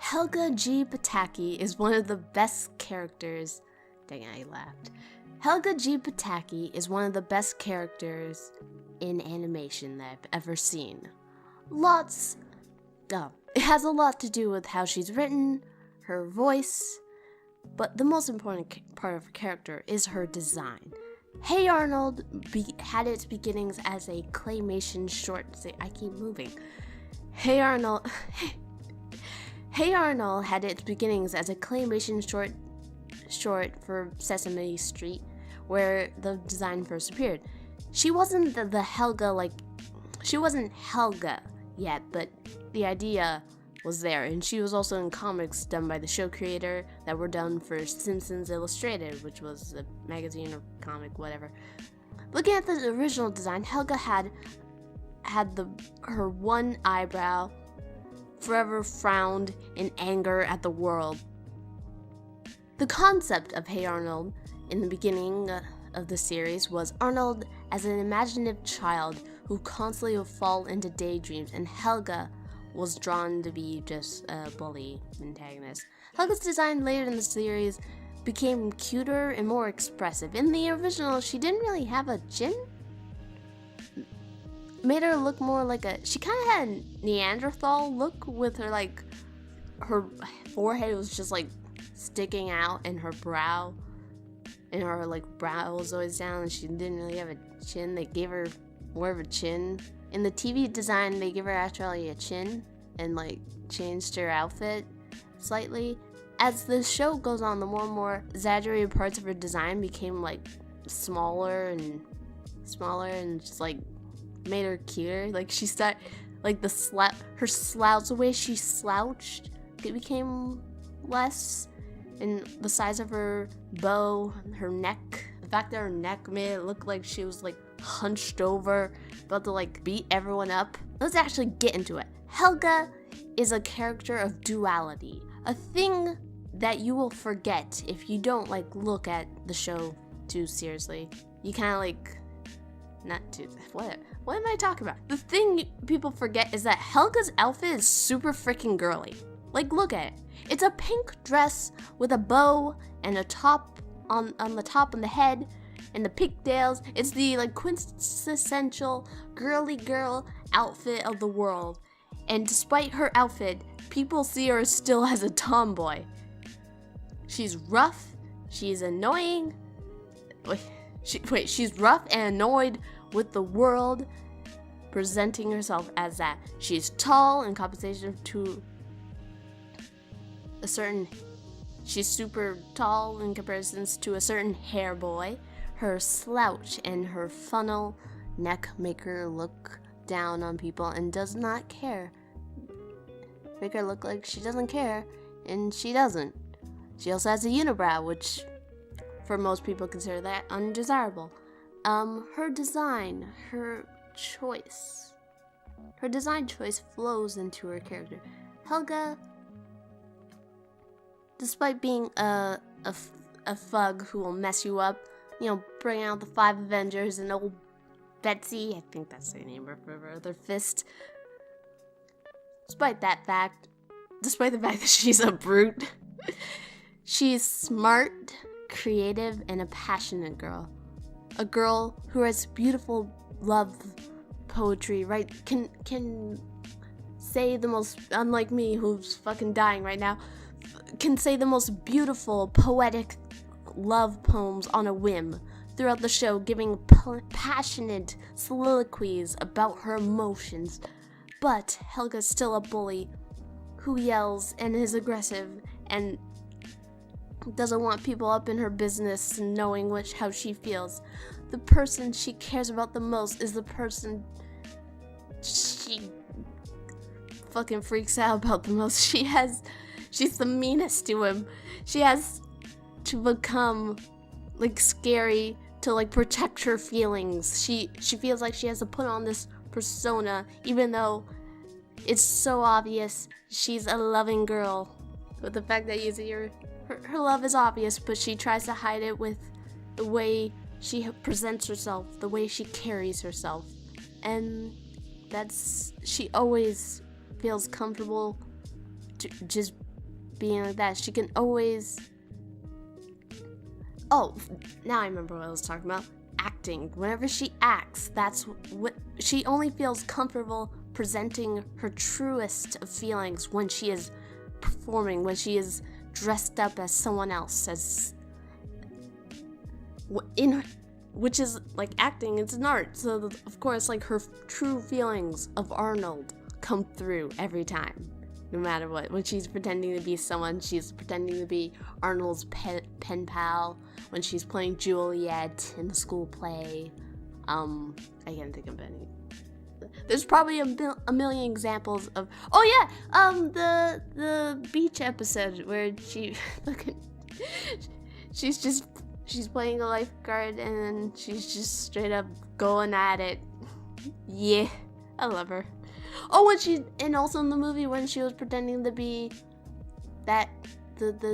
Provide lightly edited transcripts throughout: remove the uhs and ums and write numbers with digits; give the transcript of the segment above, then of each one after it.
Helga G. Pataki is one of the best characters. Dang it, I laughed. Helga G. Pataki is one of the best characters in animation that I've ever seen. It has a lot to do with how she's written, her voice, but the most important part of her character is her design. Hey Arnold had its beginnings as a claymation short. I keep moving. Hey Arnold had its beginnings as a claymation short for Sesame Street, where the design first appeared. She wasn't the Helga, she wasn't Helga yet, but the idea was there, and she was also in comics done by the show creator that were done for Simpsons Illustrated, which was a magazine or comic, whatever. Looking at the original design, Helga had her one eyebrow forever frowned in anger at the world. The concept of Hey Arnold in the beginning of the series was Arnold as an imaginative child who constantly would fall into daydreams, and Helga was drawn to be just a bully antagonist. Helga's design later in the series became cuter and more expressive. In the original, she didn't really have a chin. Made her look more like she kind of had a Neanderthal look with her, her forehead was just sticking out, and her brow was always down, and she didn't really have a chin. They gave her more of a chin. In the TV design, they give her actually a chin and changed her outfit slightly. As the show goes on, the more and more exaggerated parts of her design became smaller and just made her cuter. She started her slouch, the way she slouched, it became less, and the size of her bow, her neck, the fact that her neck made it look like she was hunched over, about to beat everyone up. Let's actually get into it. Helga is a character of duality, a thing that you will forget if you don't look at the show too seriously. You kind of not too. What am I talking about? The thing people forget is that Helga's outfit is super freaking girly. Look at it. It's a pink dress with a bow and a top on the top and the head and the pigtails. It's the quintessential girly girl outfit of the world. And despite her outfit, people see her still as a tomboy. She's rough. She's annoying. She's rough and annoyed with the world, presenting herself as that. She's tall in compensation to she's super tall in comparison to a certain hair boy. Her slouch and her funnel neck make her look down on people and does not care. Make her look like she doesn't care, and she doesn't. She also has a unibrow, which for most people consider that undesirable. Her design choice flows into her character. Helga, despite being a thug who will mess you up, bring out the 5 Avengers and old Betsy, I think that's the name of her other fist. Despite the fact that she's a brute, she's smart, creative, and a passionate girl. A girl who writes beautiful love poetry, right? Can say the most, unlike me who's fucking dying right now, can say the most beautiful, poetic love poems on a whim throughout the show, giving passionate soliloquies about her emotions. But Helga's still a bully who yells and is aggressive and doesn't want people up in her business knowing how she feels. The person she cares about the most is the person she fucking freaks out about the most. She's the meanest to him. She has to become scary to protect her feelings. She feels like she has to put on this persona, even though it's so obvious she's a loving girl. But the fact that you see her love is obvious, but she tries to hide it with the way she presents herself, the way she carries herself. And she always feels comfortable to just being like that. She can always... Oh, now I remember what I was talking about. Acting. Whenever she acts, that's what she only feels comfortable presenting her truest of feelings when she is performing, when she is dressed up as someone else, as which is like acting. It's an art, so of course, like, her true feelings of Arnold come through every time, no matter what. When she's pretending to be someone, she's pretending to be Arnold's pen pal. When she's playing Juliet in the school play, I can't think of any. There's probably a million examples of. Oh yeah, the beach episode where she's playing a lifeguard and then she's just straight up going at it. Yeah, I love her. Oh, and also in the movie when she was pretending to be the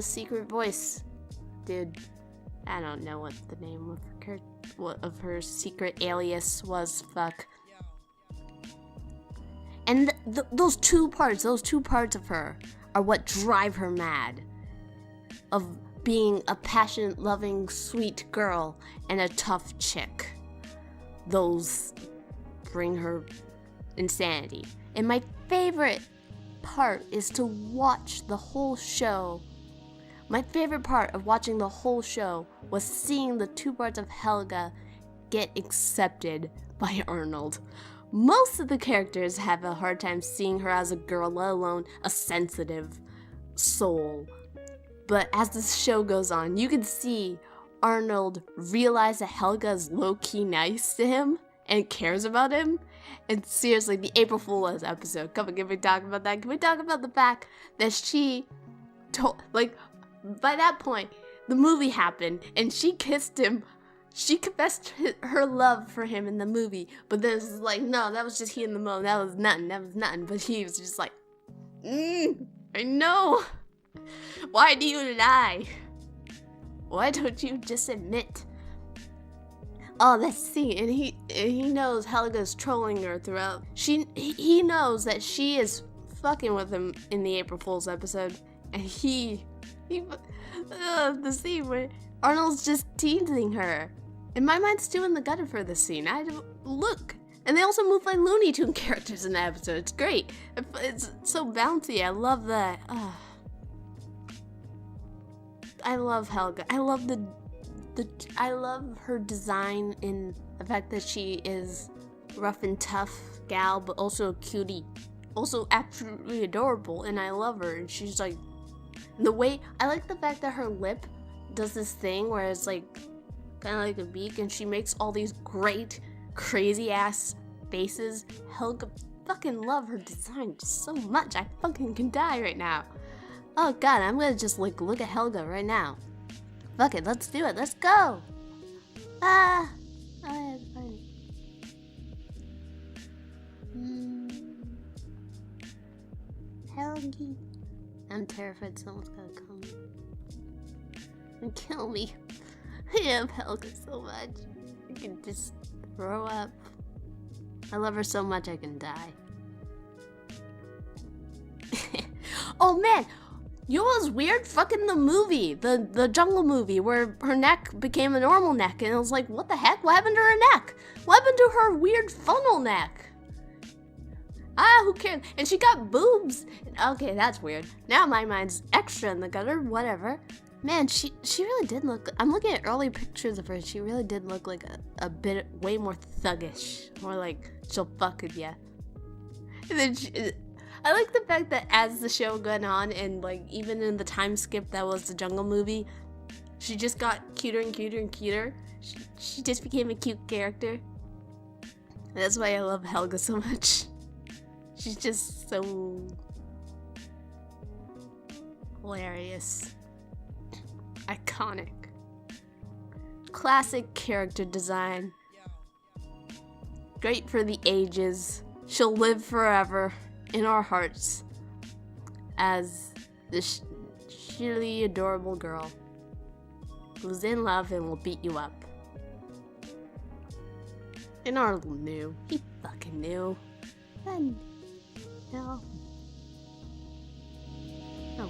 secret voice dude. I don't know what the name of her secret alias was. Fuck. And those two parts of her are what drive her mad. Of being a passionate, loving, sweet girl and a tough chick. Those bring her insanity. And my favorite part is to watch the whole show. My favorite part of watching the whole show was seeing the two parts of Helga get accepted by Arnold. Most of the characters have a hard time seeing her as a girl, let alone a sensitive soul. But as the show goes on, you can see Arnold realize that Helga is low-key nice to him and cares about him. And seriously, the April Fool's episode, come on, can we talk about that? Can we talk about the fact that she by that point, the movie happened, and she kissed him. She confessed her love for him in the movie, but then it's like, no, that was just he in the moment. That was nothing. But he was just like, I know. Why do you lie? Why don't you just admit? Oh, let's see. And he knows Helga's trolling her throughout. He knows that she is fucking with him in the April Fool's episode, and the scene where Arnold's just teasing her. In my mind, still in the gutter for this scene. Look. And they also move like Looney Tune characters in the episode. It's great. It's so bouncy. I love that. I love Helga. I love I love her design in the fact that she is rough and tough gal, but also a cutie. Also absolutely adorable, and I love her. And she's like, I like the fact that her lip does this thing where it's like kind of like a beak, and she makes all these great, crazy ass faces. Helga, fucking love her design so much. I fucking can die right now. Oh god, I'm gonna just look at Helga right now. Fuck it, let's do it. Let's go. Oh, yeah, it's funny. Helgi. I'm terrified someone's gonna come and kill me. I love Helga so much. I can just throw up. I love her so much I can die. Oh man! You know what was weird? Fucking the movie, the jungle movie, where her neck became a normal neck, and I was like, what the heck? What happened to her neck? What happened to her weird funnel neck? Who cares? And she got boobs. Okay, that's weird. Now my mind's extra in the gutter. Whatever. Man, she really did look. I'm looking at early pictures of her. She really did look like a bit way more thuggish, more like she'll fuck with ya. And then I like the fact that as the show went on, and like even in the time skip that was the jungle movie, she just got cuter and cuter and cuter. She just became a cute character. And that's why I love Helga so much. She's just so hilarious. Iconic. Classic character design. Great for the ages. She'll live forever in our hearts as this sheerly adorable girl who's in love and will beat you up. And Arnold knew. He fucking knew. And no. Oh.